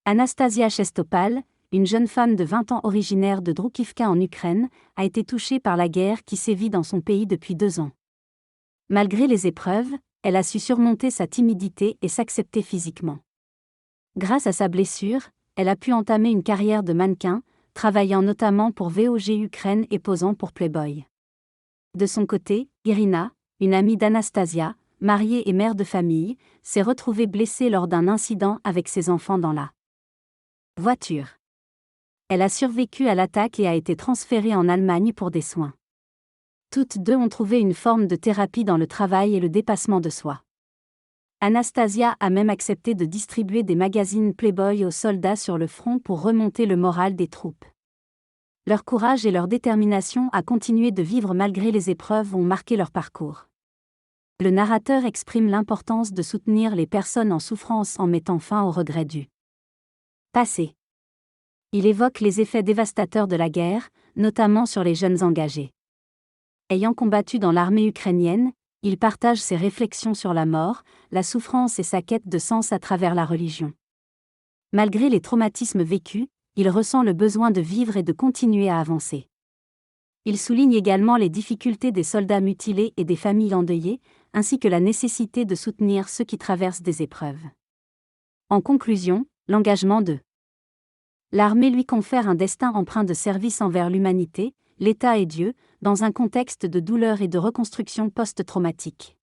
Anastasia Chestopal, une jeune femme de 20 ans originaire de Droukivka en Ukraine, a été touchée par la guerre qui sévit dans son pays depuis 2 ans. Malgré les épreuves, elle a su surmonter sa timidité et s'accepter physiquement. Grâce à sa blessure, elle a pu entamer une carrière de mannequin, travaillant notamment pour VOG Ukraine et posant pour Playboy. De son côté, Irina, une amie d'Anastasia, mariée et mère de famille, s'est retrouvée blessée lors d'un incident avec ses enfants dans la voiture. Elle a survécu à l'attaque et a été transférée en Allemagne pour des soins. Toutes deux ont trouvé une forme de thérapie dans le travail et le dépassement de soi. Anastasia a même accepté de distribuer des magazines Playboy aux soldats sur le front pour remonter le moral des troupes. Leur courage et leur détermination à continuer de vivre malgré les épreuves ont marqué leur parcours. Le narrateur exprime l'importance de soutenir les personnes en souffrance en mettant fin aux regrets du passé. Il évoque les effets dévastateurs de la guerre, notamment sur les jeunes engagés. Ayant combattu dans l'armée ukrainienne, il partage ses réflexions sur la mort, la souffrance et sa quête de sens à travers la religion. Malgré les traumatismes vécus, il ressent le besoin de vivre et de continuer à avancer. Il souligne également les difficultés des soldats mutilés et des familles endeuillées, ainsi que la nécessité de soutenir ceux qui traversent des épreuves. En conclusion, l'engagement de l'armée lui confère un destin empreint de service envers l'humanité, l'État et Dieu, dans un contexte de douleur et de reconstruction post-traumatique.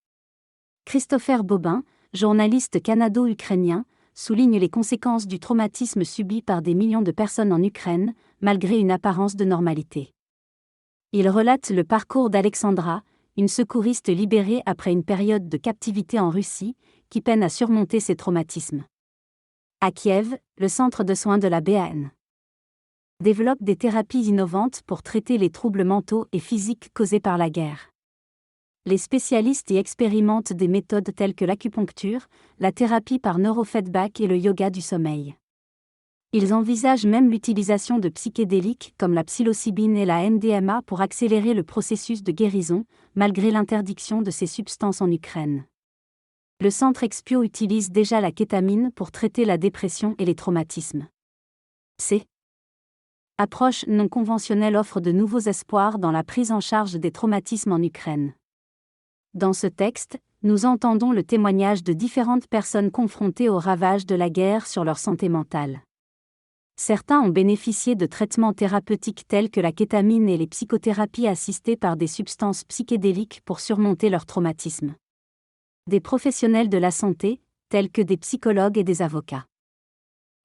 Christopher Bobin, journaliste canado-ukrainien, souligne les conséquences du traumatisme subi par des millions de personnes en Ukraine, malgré une apparence de normalité. Il relate le parcours d'Alexandra, une secouriste libérée après une période de captivité en Russie, qui peine à surmonter ses traumatismes. À Kiev, le centre de soins de la BAN développe des thérapies innovantes pour traiter les troubles mentaux et physiques causés par la guerre. Les spécialistes y expérimentent des méthodes telles que l'acupuncture, la thérapie par neurofeedback et le yoga du sommeil. Ils envisagent même l'utilisation de psychédéliques comme la psilocybine et la MDMA pour accélérer le processus de guérison, malgré l'interdiction de ces substances en Ukraine. Le centre Expio utilise déjà la kétamine pour traiter la dépression et les traumatismes. Ces approches non conventionnelles offrent de nouveaux espoirs dans la prise en charge des traumatismes en Ukraine. Dans ce texte, nous entendons le témoignage de différentes personnes confrontées aux ravages de la guerre sur leur santé mentale. Certains ont bénéficié de traitements thérapeutiques tels que la kétamine et les psychothérapies assistées par des substances psychédéliques pour surmonter leur traumatisme. Des professionnels de la santé, tels que des psychologues et des avocats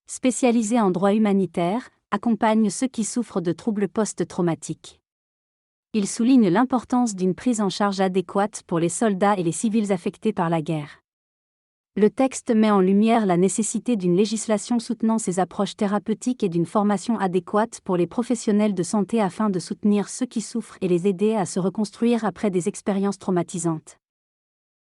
spécialisés en droit humanitaire, accompagnent ceux qui souffrent de troubles post-traumatiques. Il souligne l'importance d'une prise en charge adéquate pour les soldats et les civils affectés par la guerre. Le texte met en lumière la nécessité d'une législation soutenant ces approches thérapeutiques et d'une formation adéquate pour les professionnels de santé afin de soutenir ceux qui souffrent et les aider à se reconstruire après des expériences traumatisantes.